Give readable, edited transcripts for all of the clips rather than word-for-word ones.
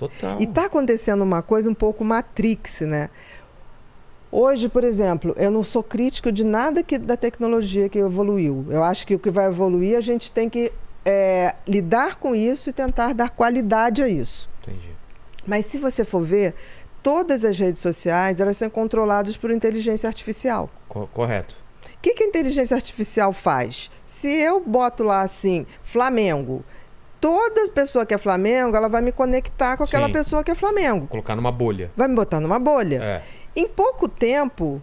Total. E tá acontecendo uma coisa um pouco Matrix, né? Hoje, por exemplo, eu não sou crítico de nada da tecnologia que evoluiu. Eu acho que o que vai evoluir, a gente tem que lidar com isso e tentar dar qualidade a isso. Entendi. Mas se você for ver, todas as redes sociais, elas são controladas por inteligência artificial. Correto. O que a inteligência artificial faz? Se eu boto lá assim, Flamengo, toda pessoa que é Flamengo, ela vai me conectar com aquela pessoa que é Flamengo. Colocar numa bolha. Vai me botar numa bolha. É. Em pouco tempo,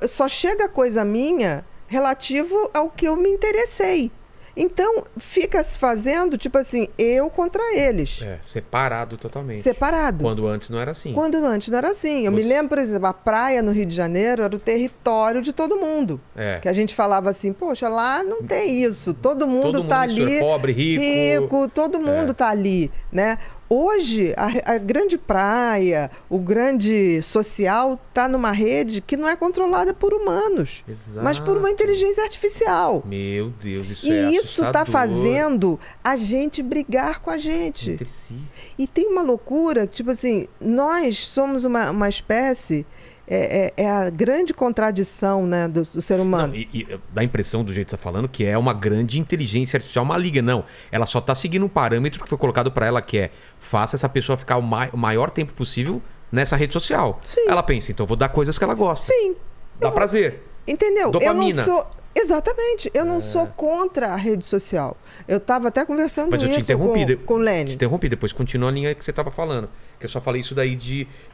só chega coisa minha relativo ao que eu me interessei. Então, fica se fazendo, tipo assim, eu contra eles. Separado totalmente. Separado. Quando antes não era assim. Quando antes não era assim. Eu me lembro, por exemplo, a praia no Rio de Janeiro era o território de todo mundo. Que a gente falava assim, poxa, lá não tem isso. Todo mundo tá ali. Pobre, rico. Todo mundo tá ali, né? Hoje, a grande praia, o grande social está numa rede que não é controlada por humanos, mas por uma inteligência artificial. Meu Deus, isso E isso está fazendo a gente brigar com a gente. Entre si. E tem uma loucura, tipo assim, nós somos uma espécie... É a grande contradição, né, do ser humano. Não, e dá a impressão, do jeito que você está falando, que é uma grande inteligência artificial maligna. Não, ela só está seguindo um parâmetro que foi colocado para ela, que é faça essa pessoa ficar o maior tempo possível nessa rede social. Sim. Ela pensa, então eu vou dar coisas que ela gosta. Sim. Dá prazer. Entendeu? Dopamina. Eu não sou... Exatamente. Eu não sou contra a rede social. Eu estava até conversando Mas eu te interrompi com o Lênin. Te interrompi, depois continua a linha que você estava falando. Que eu só falei isso daí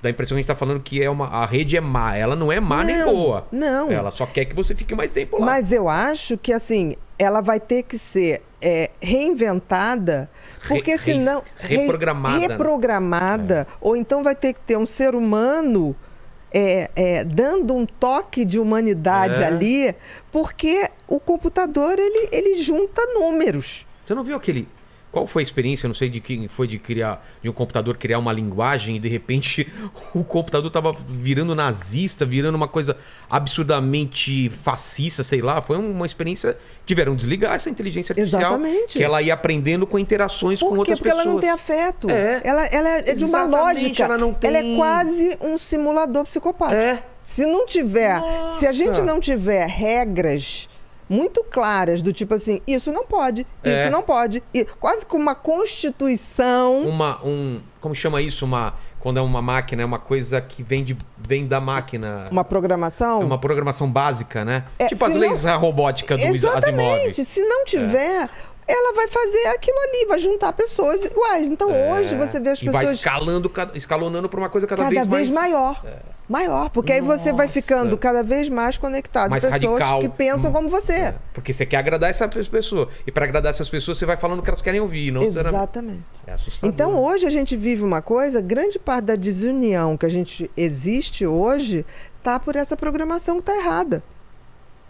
da impressão que a gente está falando que a rede é má. Ela não é má nem boa. Não. Ela só quer que você fique mais tempo lá. Mas eu acho que, assim, ela vai ter que ser reinventada, porque senão... Reprogramada. Reprogramada. Ou então vai ter que ter um ser humano... dando um toque de humanidade ali, porque o computador, ele junta números. Você não viu aquele... Qual foi a experiência, eu não sei de quem foi, de um computador criar uma linguagem e de repente o computador estava virando nazista, virando uma coisa absurdamente fascista, sei lá. Foi uma experiência... Tiveram que desligar essa inteligência artificial. Exatamente. Que ela ia aprendendo com interações com outras pessoas. Porque ela não tem afeto. Ela é de uma lógica. Ela não tem... Ela é quase um simulador psicopático. Se não tiver... Se a gente não tiver regras... muito claras, do tipo assim, isso não pode, isso não pode. E quase como uma constituição. Como chama isso? Quando é uma máquina, é uma coisa que vem da máquina. Uma programação? É uma programação básica, né? Tipo as não, leis robóticas do Asimov. Exatamente. Se não tiver... ela vai fazer aquilo ali, vai juntar pessoas iguais. Então hoje você vê as pessoas... E vai escalonando para uma coisa cada vez maior. Maior, porque aí você vai ficando cada vez mais conectado com pessoas radical. Que pensam como você. Porque você quer agradar essa pessoa. E para agradar essas pessoas, você vai falando o que elas querem ouvir. Não Exatamente. É assustador. Então hoje a gente vive uma coisa, grande parte da desunião que a gente existe hoje tá por essa programação que tá errada.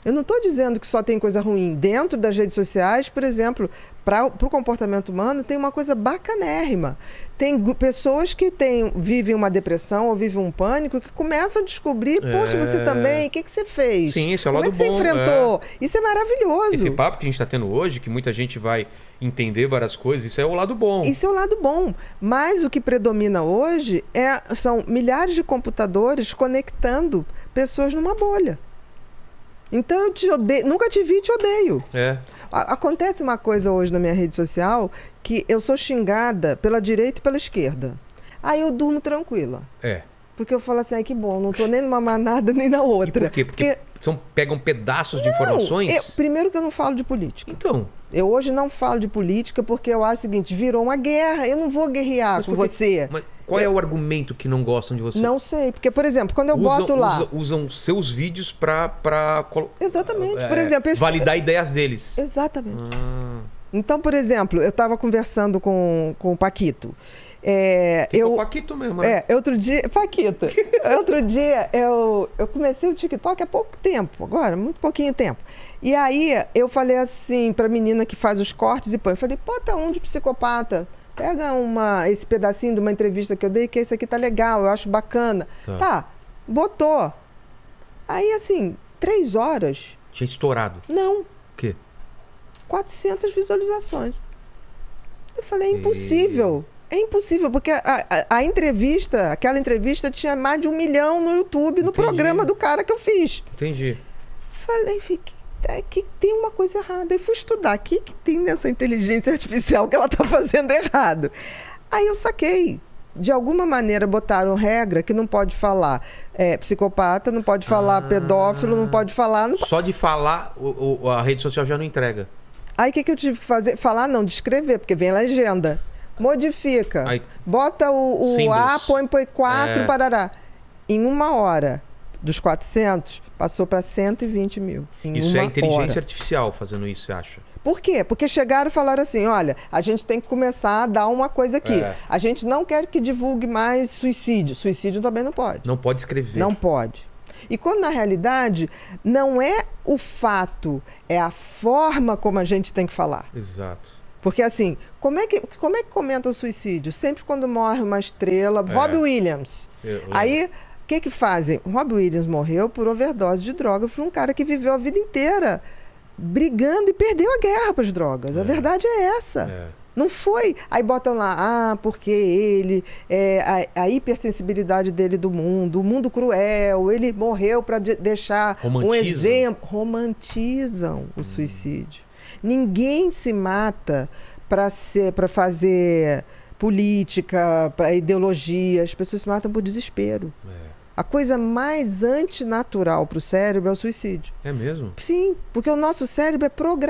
Eu não estou dizendo que só tem coisa ruim. Dentro das redes sociais, por exemplo, para o comportamento humano, tem uma coisa bacanérrima. Tem pessoas que vivem uma depressão ou vivem um pânico que começam a descobrir, poxa, você também, o que você fez? Sim, esse é o lado bom. Como é que você enfrentou? Isso é maravilhoso. Esse papo que a gente está tendo hoje, que muita gente vai entender várias coisas, isso é o lado bom. Isso é o lado bom. Mas o que predomina hoje são milhares de computadores conectando pessoas numa bolha. Então eu te odeio, nunca te vi e te odeio. Acontece uma coisa hoje na minha rede social que eu sou xingada pela direita e pela esquerda. Aí eu durmo tranquila. Porque eu falo assim, ai que bom, não tô nem numa manada nem na outra. E por quê? Porque pegam pedaços de informações? Primeiro que eu não falo de política. Então... Eu hoje não falo de política porque eu acho o seguinte, virou uma guerra, eu não vou guerrear com você. Mas qual é o argumento que não gostam de você? Não sei, porque, por exemplo, quando eu boto lá... Usam seus vídeos para Exatamente, por exemplo... validar ideias deles. Exatamente. Então, por exemplo, eu estava conversando com o Paquito. O Paquito mesmo, né? Outro dia... Paquito. Outro dia, eu comecei o TikTok há pouco tempo, agora, muito pouquinho tempo. E aí, eu falei assim pra menina que faz os cortes e põe, eu falei, bota um de psicopata. Pega esse pedacinho de uma entrevista que eu dei, que esse aqui tá legal, eu acho bacana. Tá, botou. Aí, assim, 3 horas... Tinha estourado. Não. O quê? 400 visualizações. Eu falei, é impossível. É impossível, porque a entrevista, aquela entrevista tinha mais de 1 milhão no YouTube, no programa do cara que eu fiz. Entendi. Falei, que tem uma coisa errada. Aí fui estudar, o que tem nessa inteligência artificial que ela tá fazendo errado? Aí eu saquei. De alguma maneira botaram regra que não pode falar psicopata, não pode falar pedófilo, não pode falar... Só de falar, a rede social já não entrega. Aí o que eu tive que fazer? Falar não, descrever, porque vem a legenda. Modifica. Aí, bota o A, põe 4, parará. Em 1 hora, dos 400, passou para 120 mil. Isso é inteligência artificial fazendo isso, você acha? Por quê? Porque chegaram e falaram assim, olha, a gente tem que começar a dar uma coisa aqui. A gente não quer que divulgue mais suicídio. Suicídio também não pode. Não pode escrever. Não pode. E quando, na realidade, não é o fato, é a forma como a gente tem que falar. Exato. Porque, assim, como é que comenta o suicídio? Sempre quando morre uma estrela... Robbie Williams. Aí, o que fazem? Robbie Williams morreu por overdose de droga por um cara que viveu a vida inteira brigando e perdeu a guerra para as drogas. A verdade é essa. Não foi. Aí botam lá, porque ele, a hipersensibilidade dele do mundo, o mundo cruel, ele morreu para deixar um exemplo. Romantizam o suicídio. Ninguém se mata para fazer política, para ideologia. As pessoas se matam por desespero. A coisa mais antinatural para o cérebro é o suicídio. É mesmo? Sim, porque o nosso cérebro é programado.